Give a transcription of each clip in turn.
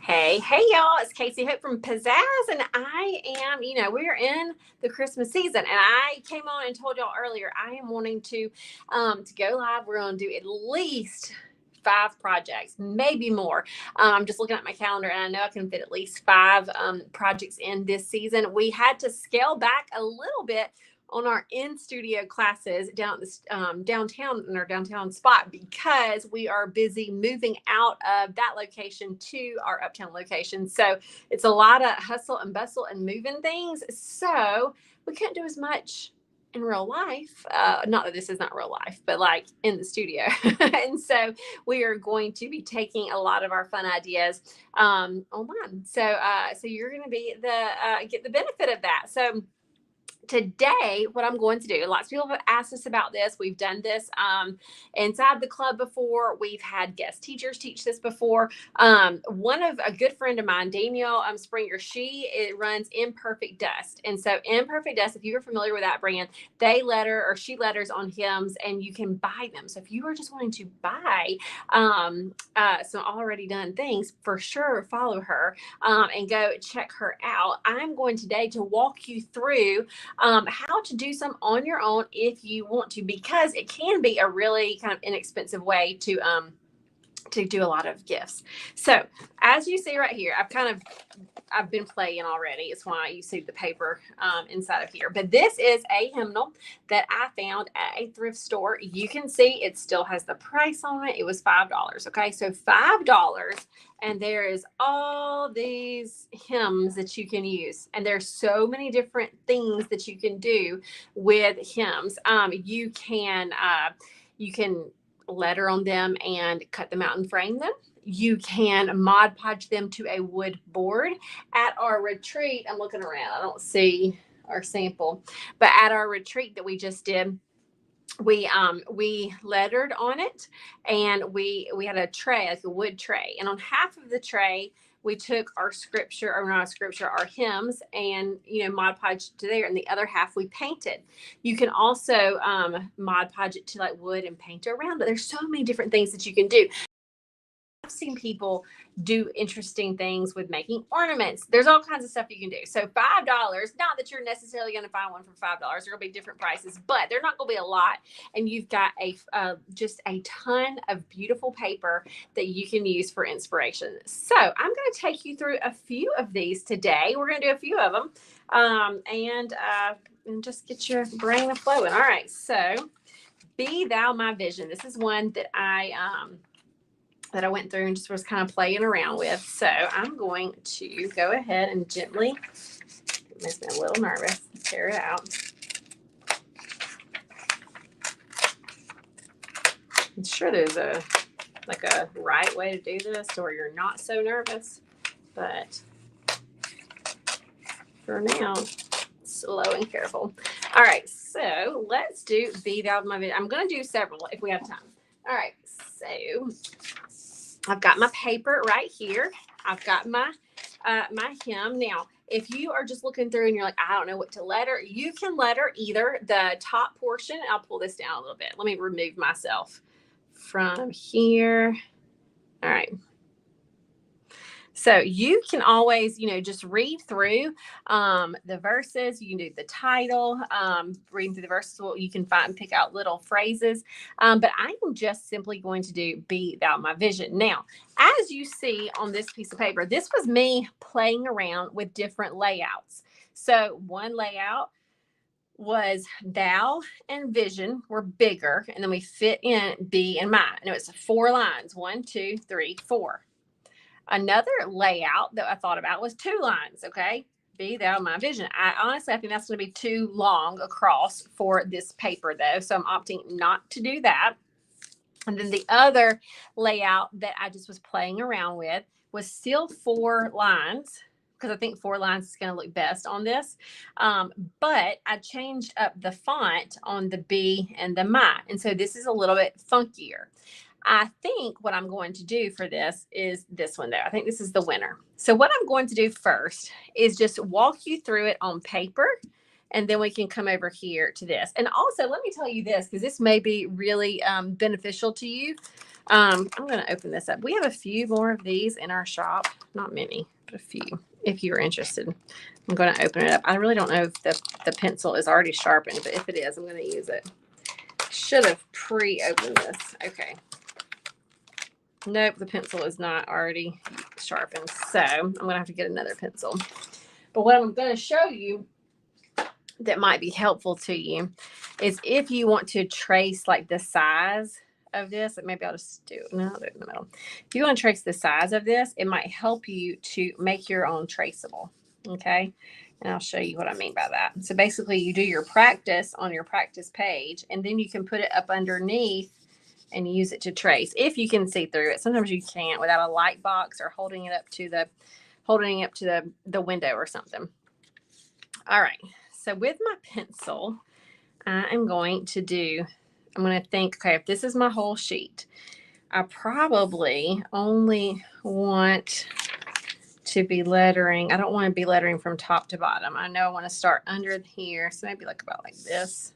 Hey, y'all. It's Casey Hope from Pizzazz, and we're in the Christmas season, and I came on and told y'all earlier I am wanting to go live. We're going to do at least 5 projects, maybe more. I'm just looking at my calendar, and I know I can fit at least 5 projects in this season. We had to scale back a little bit on our in studio classes down this downtown in our downtown spot because we are busy moving out of that location to our uptown location. So it's a lot of hustle and bustle and moving things. So we couldn't do as much in real life. Not that this is not real life, but like in the studio. And so we are going to be taking a lot of our fun ideas online. So you're going to be get the benefit of that. So today, what I'm going to do, lots of people have asked us about this. We've done this inside the club before. We've had guest teachers teach this before. One of a good friend of mine, Danielle Springer, she runs Imperfect Dust. And so Imperfect Dust, if you're familiar with that brand, she letters on hymns and you can buy them. So if you are just wanting to buy some already done things, for sure follow her and go check her out. I'm going today to walk you through how to do some on your own if you want to, because it can be a really kind of inexpensive way to do a lot of gifts. So as you see right here, I've been playing already. It's why you see the paper inside of here. But this is a hymnal that I found at a thrift store. You can see it still has the price on it. It was $5. Okay, so $5. And there is all these hymns that you can use. And there's so many different things that you can do with hymns. You can letter on them and cut them out and frame them. You can Mod Podge them to a wood board. At our retreat, I'm looking around, I don't see our sample, but at our retreat that we just did, we lettered on it, and we had a tray, like a wood tray, and on half of the tray we took our scripture, or not scripture, our hymns, and Mod Podge to there, and the other half we painted. You can also Mod Podge it to like wood and paint around it. There's so many different things that you can do. I've seen people do interesting things with making ornaments. There's all kinds of stuff you can do. So $5, not that you're necessarily going to find one for $5. There are going to be different prices, but they're not going to be a lot. And you've got just a ton of beautiful paper that you can use for inspiration. So I'm going to take you through a few of these today. We're going to do a few of them and just get your brain flowing. All right. So Be Thou My Vision. This is one that I went through and just was kind of playing around with. So I'm going to go ahead and gently, it makes me a little nervous, tear it out. I'm sure there's a right way to do this or you're not so nervous, but for now, slow and careful. All right, so let's do Be Thou My Vision. I'm going to do several if we have time. All right, so I've got my paper right here. I've got my hymn. Now, if you are just looking through and you're like, I don't know what to letter, you can letter either the top portion. I'll pull this down a little bit. Let me remove myself from here. All right. So you can always, just read through the verses. You can do the title, reading through the verses. You can pick out little phrases. But I am just simply going to do Be Thou My Vision. Now, as you see on this piece of paper, this was me playing around with different layouts. So one layout was Thou and Vision were bigger, and then we fit in Be and My. And it was 4 lines, 1, 2, 3, 4. Another layout that I thought about was 2 lines. Okay. Be Thou My Vision. I think that's going to be too long across for this paper though. So I'm opting not to do that. And then the other layout that I just was playing around with was still 4 lines, because I think 4 lines is going to look best on this. But I changed up the font on the Be and the My. And so this is a little bit funkier. I think what I'm going to do for this is this one there. I think this is the winner. So what I'm going to do first is just walk you through it on paper, And then we can come over here to this. And also, let me tell you this, because this may be really beneficial to you. I'm going to open this up. We have a few more of these in our shop. Not many, but a few, if you're interested. I'm going to open it up. I really don't know if the pencil is already sharpened, but if it is, I'm going to use it. Should have pre-opened this. Okay. Nope, the pencil is not already sharpened. So I'm going to have to get another pencil. But what I'm going to show you that might be helpful to you is if you want to trace like the size of this, maybe I'll just do it. No, I'll do it in the middle. If you want to trace the size of this, it might help you to make your own traceable. Okay. And I'll show you what I mean by that. So basically you do your practice on your practice page, and then you can put it up underneath and use it to trace if you can see through it. Sometimes you can't without a light box or holding it up to the window or something. All right. So with my pencil, I'm going to think, okay, if this is my whole sheet, I probably only want to be lettering. I don't want to be lettering from top to bottom. I know I want to start under here. So maybe like about like this.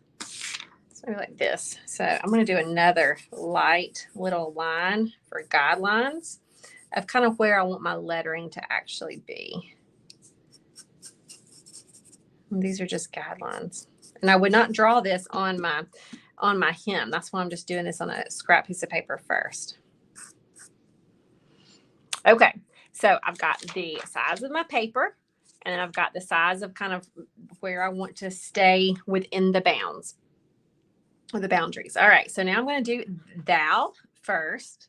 So maybe like this. So I'm going to do another light little line for guidelines of kind of where I want my lettering to actually be. And these are just guidelines. And I would not draw this on my hem. That's why I'm just doing this on a scrap piece of paper first. Okay, so I've got the size of my paper, and then I've got the size of kind of where I want to stay within the bounds or the boundaries. All right, so now I'm going to do thou first.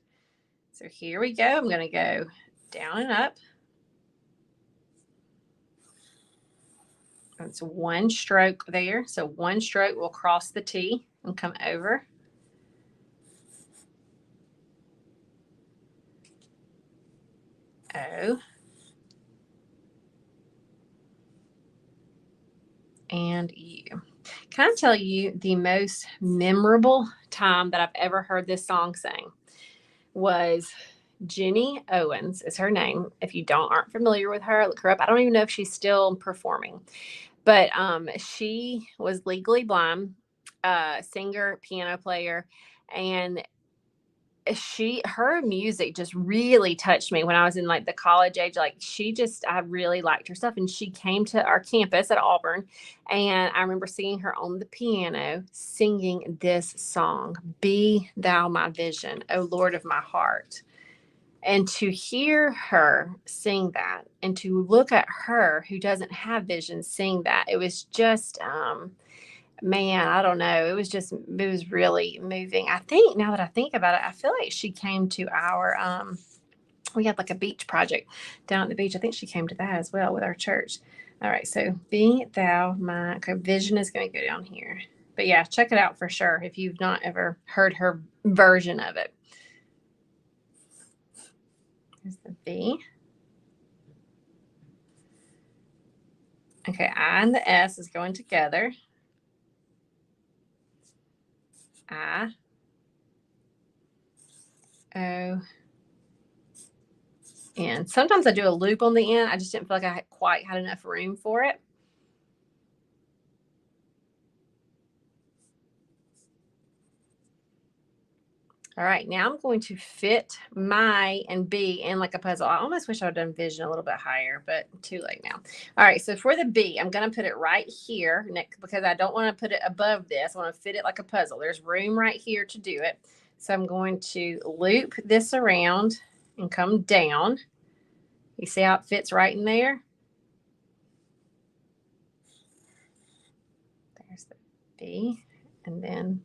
So here we go. I'm going to go down and up. It's one stroke there. So one stroke will cross the T and come over. O. And U. Can I tell you the most memorable time that I've ever heard this song sing was Jenny Owens is her name. If you aren't familiar with her, look her up. I don't even know if she's still performing, but she was legally blind, singer, piano player, and her music just really touched me when I was in like the college age. Like I really liked her stuff. And she came to our campus at Auburn, and I remember seeing her on the piano singing this song, "Be Thou My Vision, O Lord of my heart." And to hear her sing that, and to look at her who doesn't have vision sing that, it was just, man, I don't know. It was really moving. I think now that I think about it, I feel like she came to our, we had like a beach project down at the beach. I think she came to that as well with our church. All right. So be thou my, okay, vision is going to go down here. But yeah, check it out for sure if you've not ever heard her version of it. Here's the V. Okay, I and the S is going together. I, O, N. Sometimes I do a loop on the end. I just didn't feel like I quite had enough room for it. All right, now I'm going to fit my and B in like a puzzle. I almost wish I would have done vision a little bit higher, but too late now. All right, so for the B, I'm going to put it right here next because I don't want to put it above this. I want to fit it like a puzzle. There's room right here to do it. So I'm going to loop this around and come down. You see how it fits right in there? There's the B, and then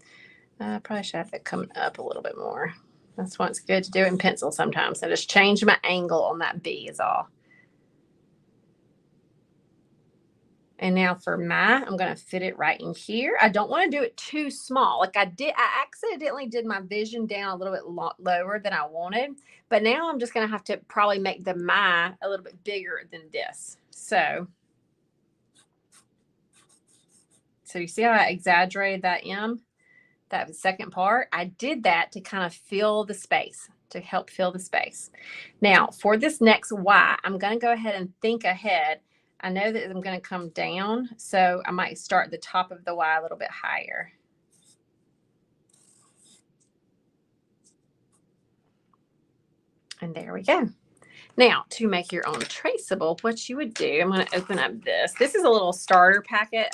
I probably should have it coming up a little bit more. That's why it's good to do it in pencil sometimes. I just change my angle on that B is all. And now for I'm going to fit it right in here. I don't want to do it too small. Like I accidentally did my vision down a little bit lower than I wanted. But now I'm just going to have to probably make the a little bit bigger than this. So you see how I exaggerated that M? That second part, I did that to kind of fill the space, to help fill the space. Now, for this next Y, I'm going to go ahead and think ahead. I know that I'm going to come down, so I might start the top of the Y a little bit higher. And there we go. Now, to make your own traceable, what you would do, I'm going to open up this. This is a little starter packet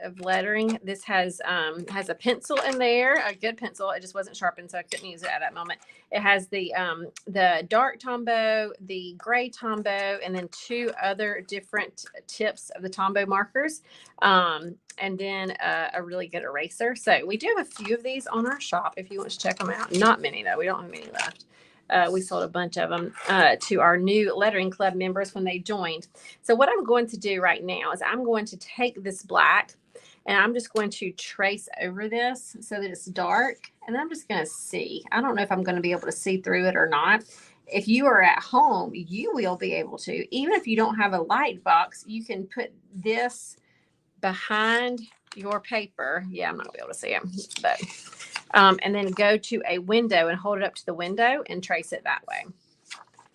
of lettering. This has a pencil in there, a good pencil. It just wasn't sharpened, so I couldn't use it at that moment. It has the dark Tombow, the gray Tombow, and then 2 other different tips of the Tombow markers, and then a really good eraser. So we do have a few of these on our shop if you want to check them out. Not many though. We don't have many left. We sold a bunch of them to our new lettering club members when they joined. So what I'm going to do right now is I'm going to take this black and I'm just going to trace over this so that it's dark. And I'm just going to see. I don't know if I'm going to be able to see through it or not. If you are at home, you will be able to. Even if you don't have a light box, you can put this behind your paper. Yeah, I'm not going to be able to see it. But, and then go to a window and hold it up to the window and trace it that way.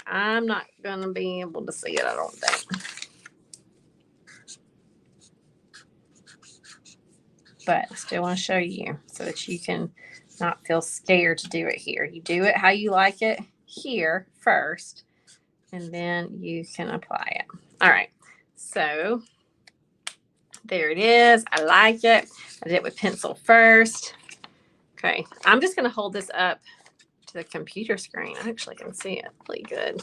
I'm not going to be able to see it, I don't think. But I still want to show you so that you can not feel scared to do it here. You do it how you like it here first, and then you can apply it. All right, so there it is. I like it. I did it with pencil first. Okay, I'm just going to hold this up to the computer screen. I actually can see it really good.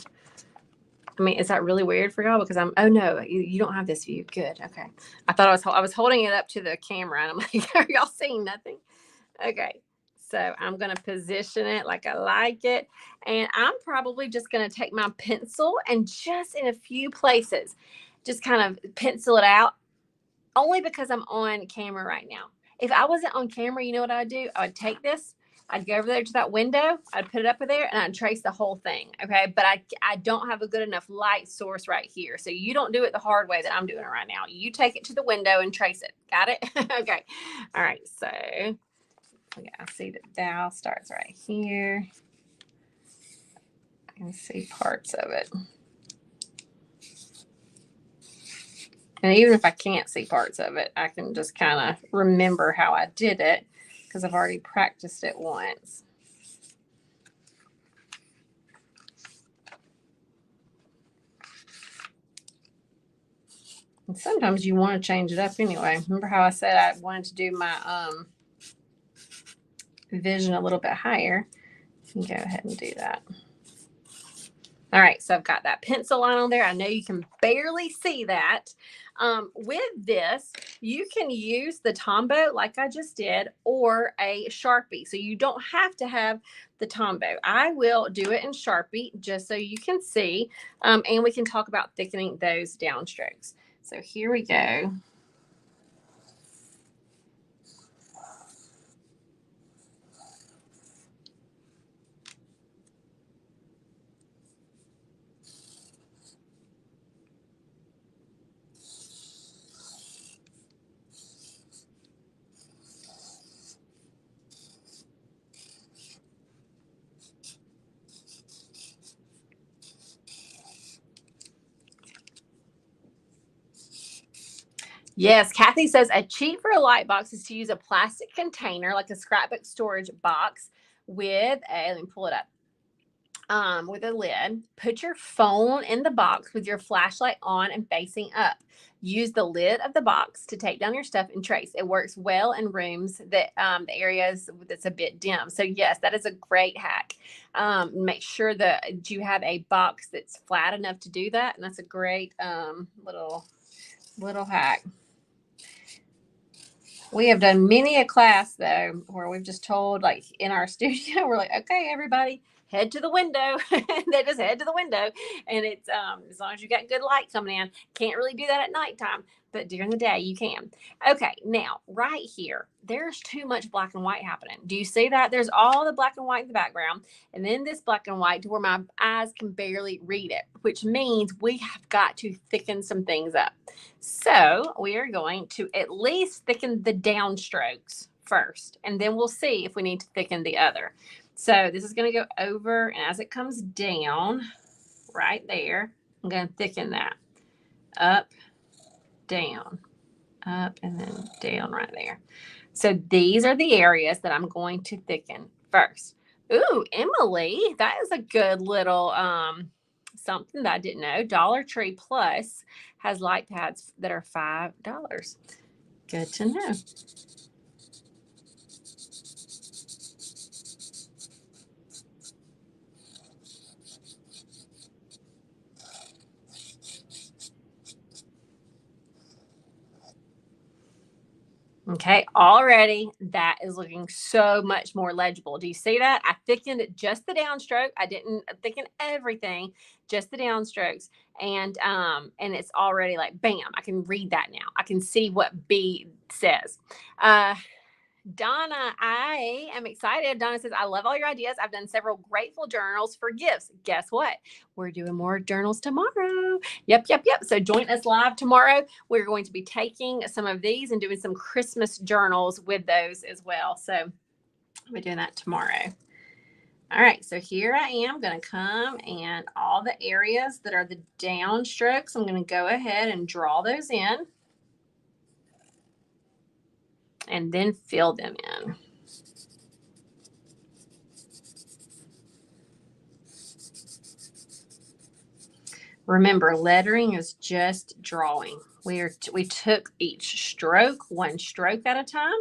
I mean, is that really weird for y'all? Because oh no, you don't have this view. Good. Okay. I thought I was holding it up to the camera and I'm like, are y'all seeing nothing? Okay. So I'm going to position it like I like it. And I'm probably just going to take my pencil and just in a few places, just kind of pencil it out, only because I'm on camera right now. If I wasn't on camera, you know what I would do? I would take this, I'd go over there to that window, I'd put it up there, and I'd trace the whole thing, okay? But I don't have a good enough light source right here. So you don't do it the hard way that I'm doing it right now. You take it to the window and trace it. Got it? Okay. All right. So yeah, I see that dowel starts right here. I can see parts of it. And even if I can't see parts of it, I can just kind of remember how I did it because I've already practiced it once. And sometimes you want to change it up anyway. Remember how I said I wanted to do my vision a little bit higher? You can go ahead and do that. All right, so I've got that pencil line on there. I know you can barely see that. With this, you can use the Tombow like I just did or a Sharpie. So you don't have to have the Tombow. I will do it in Sharpie just so you can see. And we can talk about thickening those downstrokes. So here we go. Yes, Kathy says a cheat for a light box is to use a plastic container like a scrapbook storage box with a, let me pull it up, with a lid. Put your phone in the box with your flashlight on and facing up. Use the lid of the box to take down your stuff and trace. It works well in rooms that the areas that's a bit dim. So yes, that is a great hack. Make sure that you have a box that's flat enough to do that, and that's a great little hack. We have done many a class though where we've just told, like in our studio, we're like, okay, everybody head to the window. They just head to the window, and it's as long as you got good light coming in. Can't really do that at nighttime, but during the day you can. Okay, now right here, there's too much black and white happening. Do you see that? There's all the black and white in the background, and then this black and white to where my eyes can barely read it, which means we have got to thicken some things up. So we are going to at least thicken the downstrokes first, and then we'll see if we need to thicken the other. So this is going to go over, and as it comes down right there, I'm going to thicken that. Up, down, up, and then down right there. So these are the areas that I'm going to thicken first. Ooh, Emily, that is a good little something that I didn't know. Dollar Tree Plus has light pads that are $5. Good to know. Okay, already that is looking so much more legible. Do you see that? I thickened just the downstroke. I didn't thicken everything, just the downstrokes. And it's already like bam, I can read that now. I can see what B says. Donna, I am excited. Donna says, I love all your ideas. I've done several grateful journals for gifts. Guess what? We're doing more journals tomorrow. Yep. So join us live tomorrow. We're going to be taking some of these and doing some Christmas journals with those as well. So we're doing that tomorrow. All right, so here I am going to come and all the areas that are the downstrokes, I'm going to go ahead and draw those in. And then fill them in. Remember, lettering is just drawing. We took each stroke, one stroke at a time.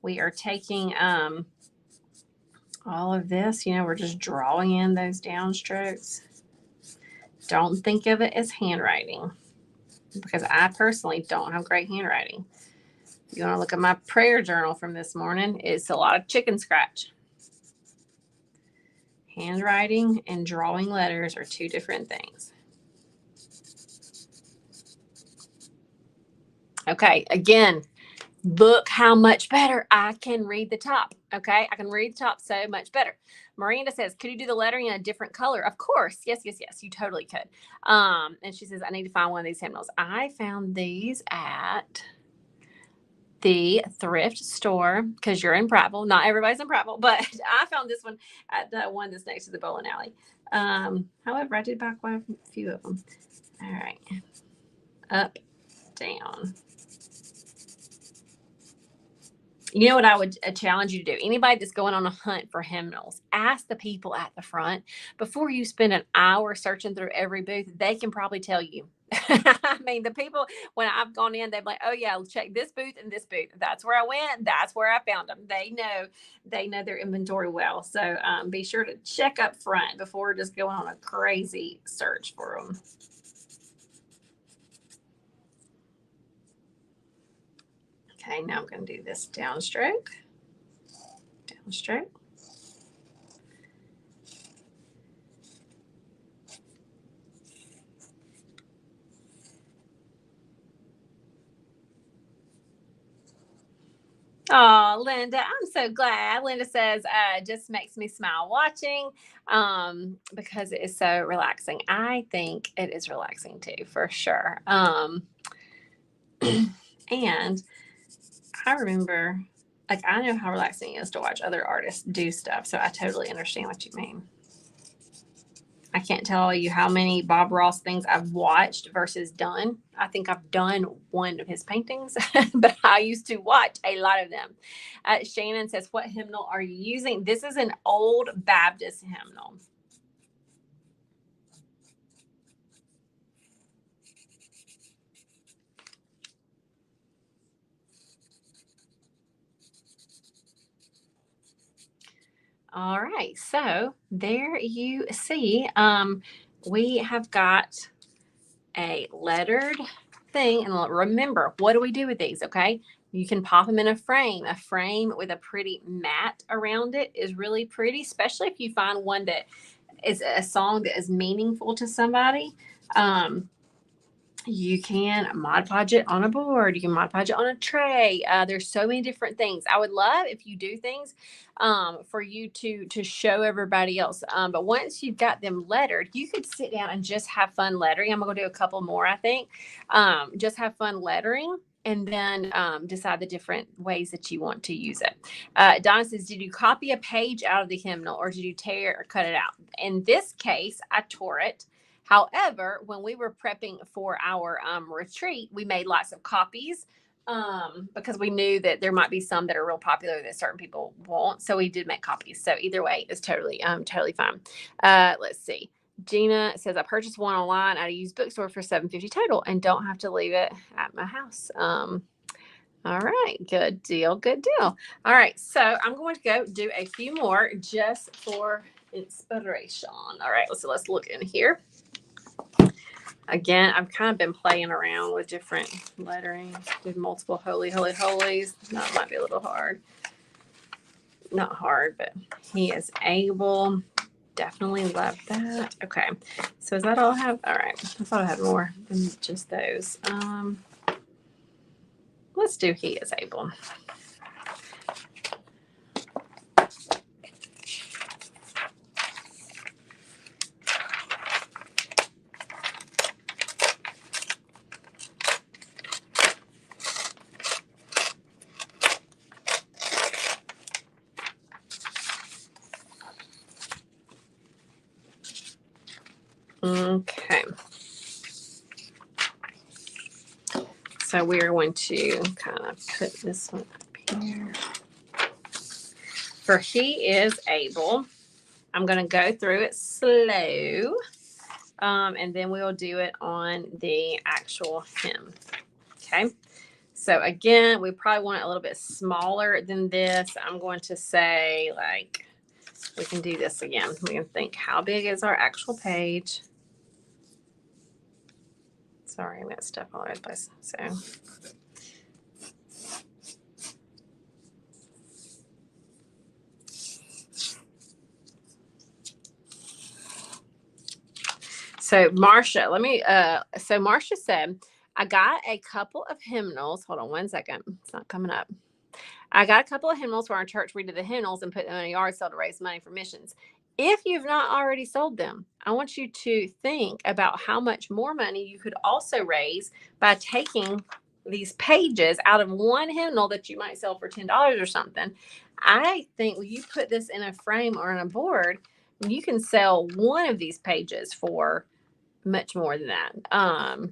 We are taking all of this, we're just drawing in those downstrokes. Don't think of it as handwriting, because I personally don't have great handwriting. You want to look at my prayer journal from this morning, it's a lot of chicken scratch. Handwriting and drawing letters are two different things. Okay, again, look how much better I can read the top. Okay, I can read the top so much better. Miranda says, could you do the lettering in a different color? Of course. Yes, you totally could. And she says, I need to find one of these hymnals. I found these at the thrift store, because you're in Prattville. Not everybody's in Prattville, but I found this one at the one that's next to the bowling alley. However, I did buy quite a few of them. All right. Up, down. You know what I would challenge you to do? Anybody that's going on a hunt for hymnals, ask the people at the front before you spend an hour searching through every booth. They can probably tell you. I mean, the people, when I've gone in, they're like, oh yeah, check this booth and this booth. That's where I went. That's where I found them. They know their inventory well. So be sure to check up front before just going on a crazy search for them. Okay, now I'm going to do this downstroke. Downstroke. Oh, Linda, I'm so glad. Linda says, just makes me smile watching because it is so relaxing. I think it is relaxing too, for sure. And I remember, like, I know how relaxing it is to watch other artists do stuff. So I totally understand what you mean. I can't tell you how many Bob Ross things I've watched versus done. I think I've done one of his paintings, but I used to watch a lot of them. Shannon says, what hymnal are you using? This is an old Baptist hymnal. All right, so there you see, we have got a lettered thing. And remember, what do we do with these? Okay, you can pop them in a frame. A frame with a pretty mat around it is really pretty, especially if you find one that is a song that is meaningful to somebody. You can Mod Podge it on a board. You can Mod Podge it on a tray. There's so many different things. I would love if you do things for you to show everybody else. But once you've got them lettered, you could sit down and just have fun lettering. I'm going to do a couple more, I think. Just have fun lettering. And then decide the different ways that you want to use it. Donna says, did you copy a page out of the hymnal or did you tear or cut it out? In this case, I tore it. However, when we were prepping for our retreat, we made lots of copies because we knew that there might be some that are real popular that certain people want. So we did make copies. So either way is totally fine. Let's see. Gina says, I purchased one online at a used bookstore for $7.50 total and don't have to leave it at my house. All right, good deal, good deal. All right, so I'm going to go do a few more just for inspiration. All right, so let's look in here. Again, I've kind of been playing around with different lettering. Did multiple holy, holy, holies. That might be a little hard. Not hard, but he is able. Definitely love that. Okay, so is that all I have? All right, I thought I had more than just those. Let's do he is able. Okay. So we're going to kind of put this one up here. For he is able, I'm going to go through it slow. And then we'll do it on the actual hem. Okay. So again, we probably want it a little bit smaller than this. I'm going to say, like, we can do this again. We can think, how big is our actual page? Sorry, I got stuff all over the place. So Marcia, so Marcia said, I got a couple of hymnals. Hold on one second. It's not coming up. I got a couple of hymnals for our church. We did the hymnals and put them in a yard sale to raise money for missions. If you've not already sold them, I want you to think about how much more money you could also raise by taking these pages out of one hymnal that you might sell for $10 or something. I think when you put this in a frame or on a board, you can sell one of these pages for much more than that.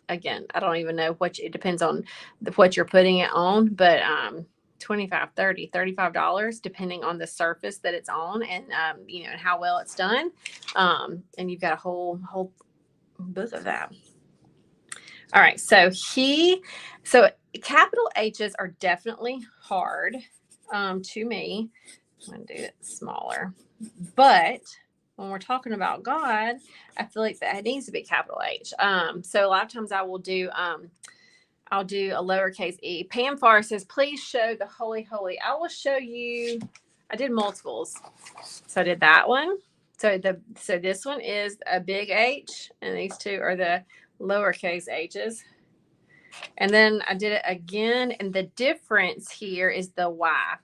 Again, I don't even know it depends on what you're putting it on, but $25, $30, $35, depending on the surface that it's on and how well it's done. And you've got a whole book of that. All right, so capital H's are definitely hard to me. I'm gonna do it smaller, but when we're talking about God, I feel like that needs to be capital H. So a lot of times I will do I'll do a lowercase e. Pam Farr says, please show the holy, holy. I will show you. I did multiples. So I did that one. So this one is a big H, and these two are the lowercase h's. And then I did it again, and the difference here is the Y.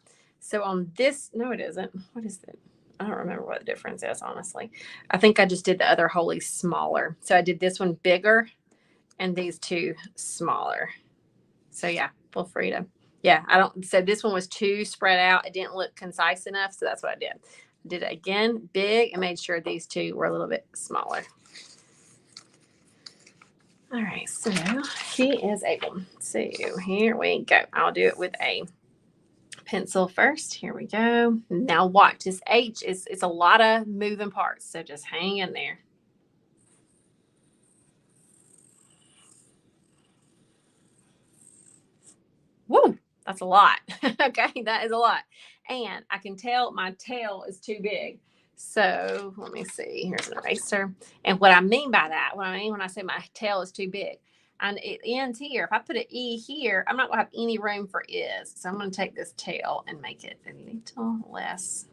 So on this, no, it isn't. What is it? I don't remember what the difference is, honestly. I think I just did the other holy smaller. So I did this one bigger and these two smaller. So yeah, feel free to, so this one was too spread out. It didn't look concise enough. So that's what I did. I did it again, big, and made sure these two were a little bit smaller. All right, so he is able. So here we go. I'll do it with a pencil first. Here we go. Now watch, this H it's a lot of moving parts. So just hang in there. Woo, that's a lot. Okay, that is a lot. And I can tell my tail is too big. So let me see. Here's an eraser. And what I mean by that, what I mean when I say my tail is too big, and it ends here. If I put an E here, I'm not going to have any room for is. So I'm going to take this tail and make it a little less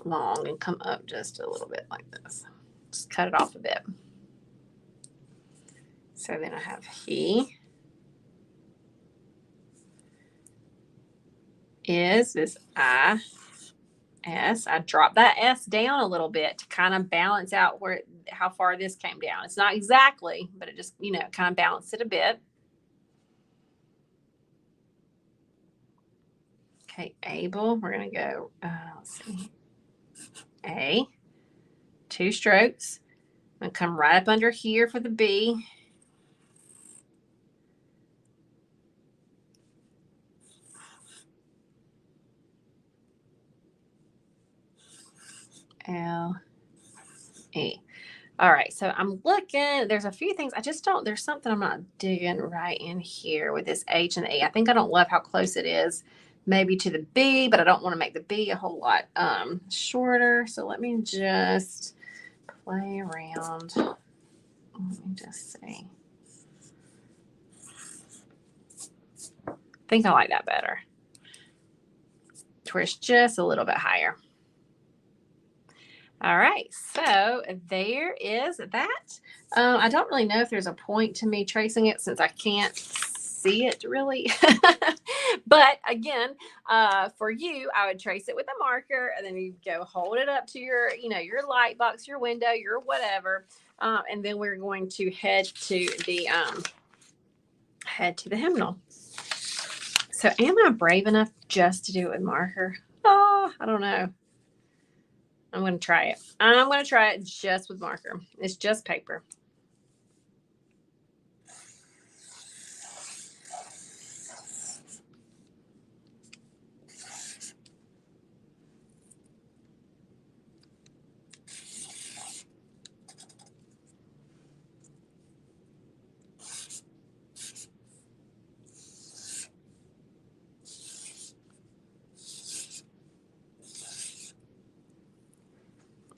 long and come up just a little bit like this. Just cut it off a bit. So then I have he. Is I S. I drop that S down a little bit to kind of balance out how far this came down. It's not exactly, but it just, kind of balanced it a bit. Okay, able. We're going to go, let's see, A, 2 strokes. I'm going to come right up under here for the B. L, E. All right, so I'm looking. There's a few things. I just don't, there's something I'm not digging right in here with this H and the E. I think I don't love how close it is maybe to the B, but I don't want to make the B a whole lot shorter. So let me just play around. Let me just see. I think I like that better. To where it's just a little bit higher. All right, so there is that. I don't really know if there's a point to me tracing it since I can't see it really. But again, for you, I would trace it with a marker, and then you go hold it up to your, your light box, your window, your whatever, and then we're going to head to the hymnal. So, am I brave enough just to do it with marker? Oh, I don't know. I'm going to try it. I'm going to try it just with marker. It's just paper.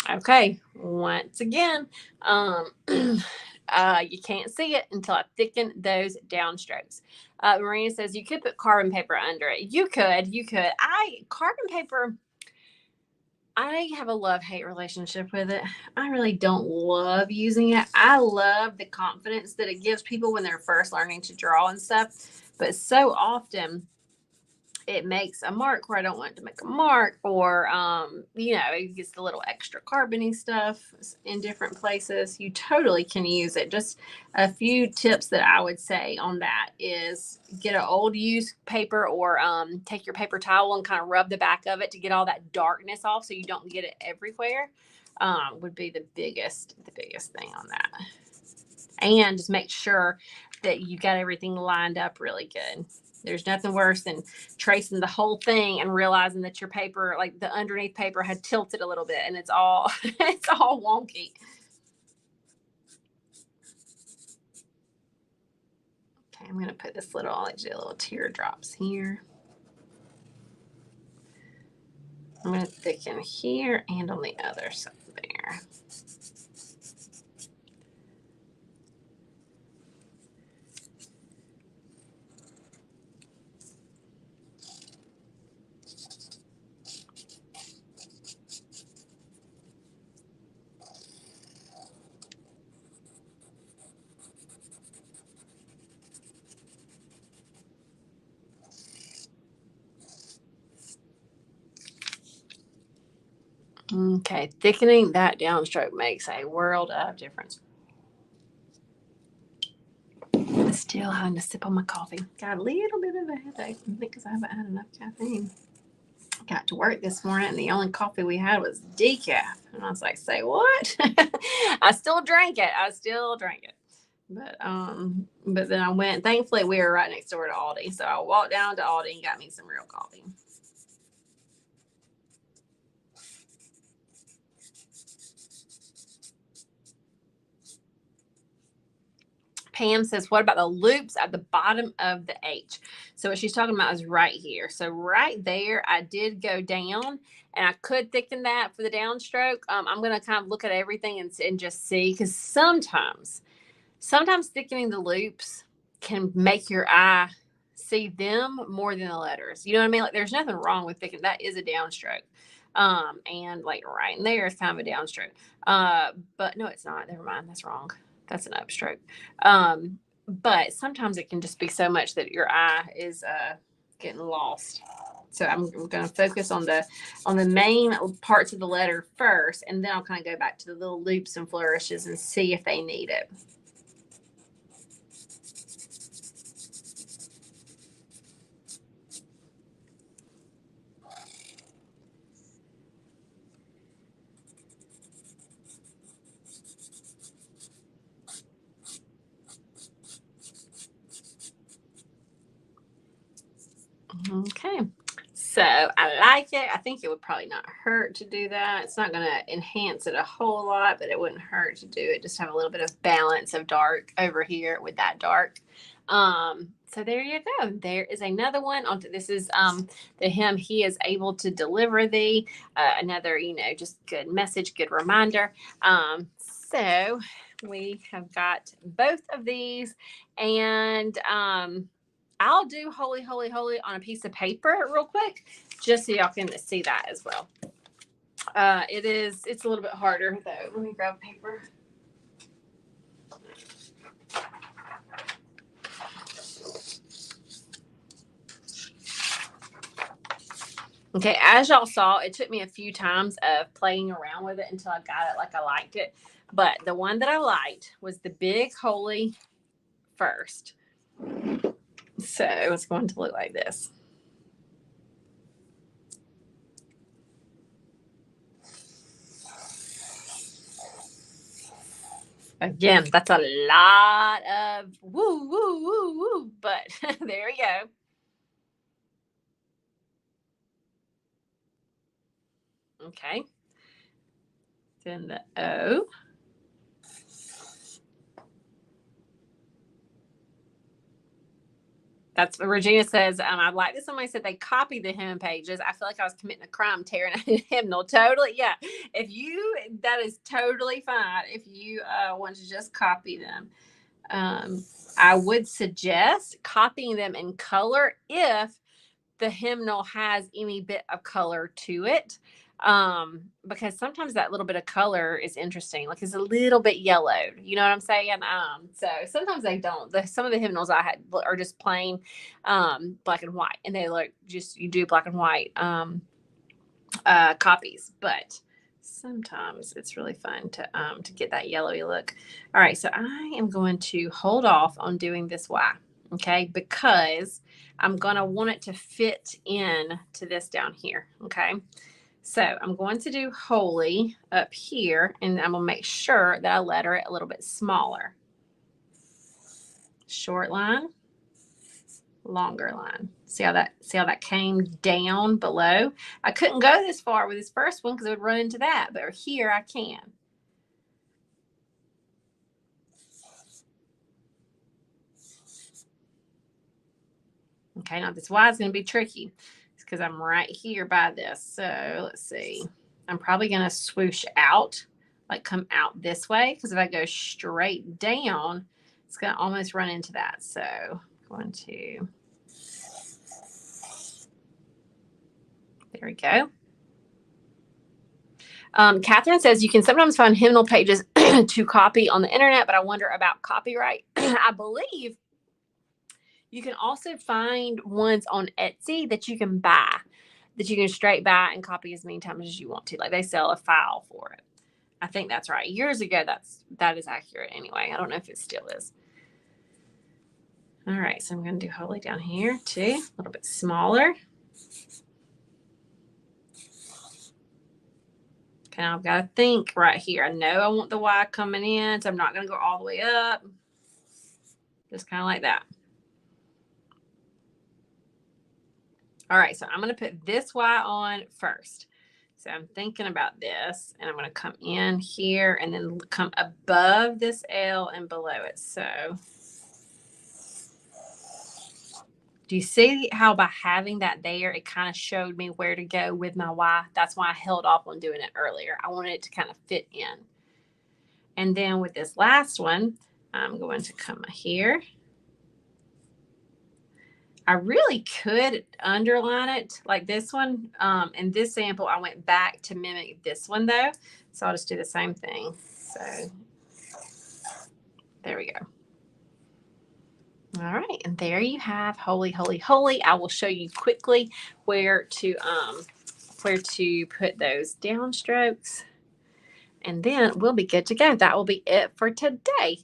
Okay, once again, you can't see it until I thicken those downstrokes. Marina says you could put carbon paper under it. You could. Carbon paper, I have a love-hate relationship with it. I really don't love using it. I love the confidence that it gives people when they're first learning to draw and stuff. But so often it makes a mark where I don't want it to make a mark, or it gets the little extra carbony stuff in different places. You totally can use it. Just a few tips that I would say on that is get an old used paper, or take your paper towel and kind of rub the back of it to get all that darkness off so you don't get it everywhere. Would be the biggest thing on that. And just make sure that you got everything lined up really good. There's nothing worse than tracing the whole thing and realizing that your paper, like the underneath paper, had tilted a little bit, and it's all it's all wonky. Okay, I'm gonna put this little teardrops here. I'm gonna thicken here and on the other side there. Okay, thickening that downstroke makes a world of difference. Still having to sip on my coffee. Got a little bit of a headache because I haven't had enough caffeine. Got to work this morning, and the only coffee we had was decaf. And I was like, say what? I still drank it. But then I went, thankfully we were right next door to Aldi. So I walked down to Aldi and got me some real coffee. Pam says, what about the loops at the bottom of the H? So what she's talking about is right here. So right there, I did go down, and I could thicken that for the downstroke. I'm going to kind of look at everything and just see, because sometimes thickening the loops can make your eye see them more than the letters. You know what I mean? Like, there's nothing wrong with thickening. That is a downstroke. And like right in there is kind of a downstroke. But no, it's not. Never mind. That's wrong. That's an upstroke. But sometimes it can just be so much that your eye is getting lost. So I'm going to focus on the main parts of the letter first, and then I'll kind of go back to the little loops and flourishes and see if they need it. Okay. So I like it. I think it would probably not hurt to do that. It's not going to enhance it a whole lot, but it wouldn't hurt to do it. Just have a little bit of balance of dark over here with that dark. So there you go. There is another one. This is the hymn, He is Able to Deliver Thee. Another, just good message, good reminder. So we have got both of these, and I'll do Holy, Holy, Holy on a piece of paper real quick, just so y'all can see that as well. It's a little bit harder though. Let me grab paper. Okay, as y'all saw, it took me a few times of playing around with it until I got it like I liked it. But the one that I liked was the big Holy first. So it's going to look like this. Again, that's a lot of woo, woo, woo, woo. But there we go. Okay. Then the O. That's what Regina says. I like this. Somebody said they copied the hymn pages. I feel like I was committing a crime tearing a hymnal. Totally. Yeah. That is totally fine. If you want to just copy them. I would suggest copying them in color if the hymnal has any bit of color to it. Because sometimes that little bit of color is interesting, like it's a little bit yellowed, you know what I'm saying? So sometimes they don't. Some of the hymnals I had are just plain black and white, and they look just, you do black and white copies, but sometimes it's really fun to get that yellowy look. All right, so I am going to hold off on doing this Y, okay, because I'm going to want it to fit in to this down here, okay? So I'm going to do Holy up here, and I'm going to make sure that I letter it a little bit smaller. Short line, longer line. See how that came down below? I couldn't go this far with this first one because it would run into that, but here I can. Okay, now this Y is going to be tricky because I'm right here by this. So let's see. I'm probably going to swoosh out, like come out this way, because if I go straight down, it's going to almost run into that. So I'm going to, there we go. Catherine says you can sometimes find hymnal pages to copy on the internet, but I wonder about copyright. I believe you can also find ones on Etsy that you can buy, that you can straight buy and copy as many times as you want to. Like they sell a file for it. I think that's right. Years ago, that is accurate anyway. I don't know if it still is. All right, so I'm going to do Holy down here too, a little bit smaller. Okay, I've got to think right here. I know I want the Y coming in, so I'm not going to go all the way up. Just kind of like that. All right, so I'm going to put this Y on first. So I'm thinking about this, and I'm going to come in here and then come above this L and below it. So do you see how by having that there, it kind of showed me where to go with my Y? That's why I held off on doing it earlier. I wanted it to kind of fit in. And then with this last one, I'm going to come here. I really could underline it like this one. In this sample, I went back to mimic this one though. So I'll just do the same thing. So there we go. All right, and there you have Holy, Holy, Holy. I will show you quickly where to put those downstrokes, and then we'll be good to go. That will be it for today.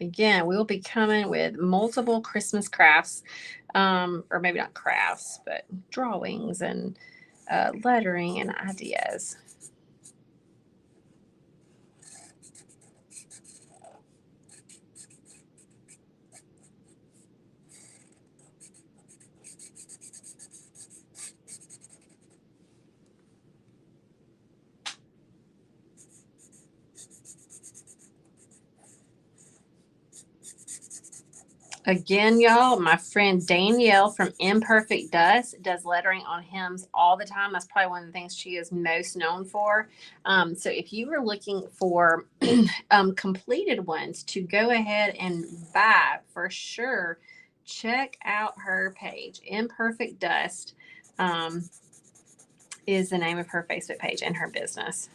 Again, we'll be coming with multiple Christmas crafts, or maybe not crafts, but drawings and lettering and ideas. Again, y'all, my friend Danielle from Imperfect Dust does lettering on hymns all the time. That's probably one of the things she is most known for. So if you were looking for completed ones to go ahead and buy for sure, check out her page. Imperfect Dust is the name of her Facebook page and her business.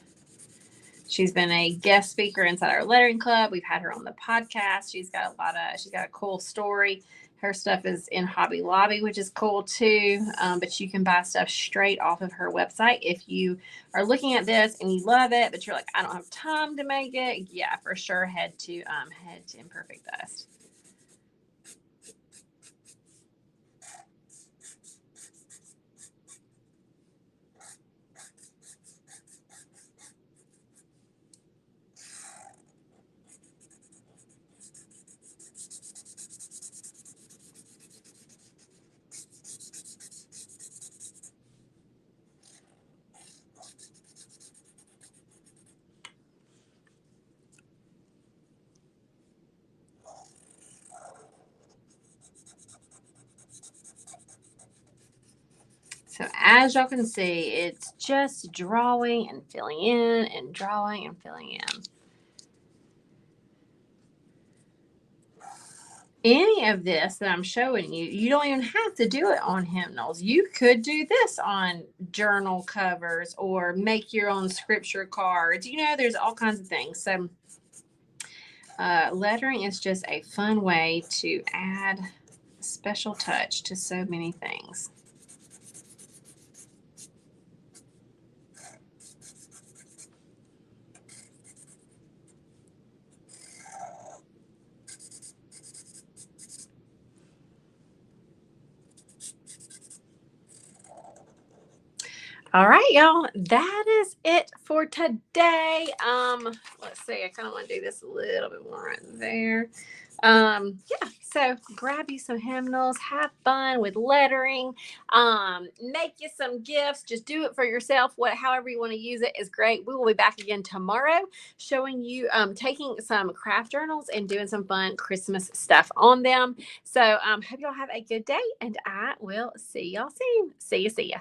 She's been a guest speaker inside our lettering club. We've had her on the podcast. She's got a cool story. Her stuff is in Hobby Lobby, which is cool too. But you can buy stuff straight off of her website. If you are looking at this and you love it, but you're like, I don't have time to make it. Yeah, for sure. Head to Imperfect Dust. So as y'all can see, it's just drawing and filling in and drawing and filling in. Any of this that I'm showing you, you don't even have to do it on hymnals. You could do this on journal covers or make your own scripture cards. There's all kinds of things. So lettering is just a fun way to add a special touch to so many things. All right, y'all. That is it for today. Let's see. I kind of want to do this a little bit more right there. Yeah. So grab you some hymnals, have fun with lettering, make you some gifts. Just do it for yourself. However you want to use it is great. We will be back again tomorrow, showing you taking some craft journals and doing some fun Christmas stuff on them. So hope y'all have a good day, and I will see y'all soon. See ya.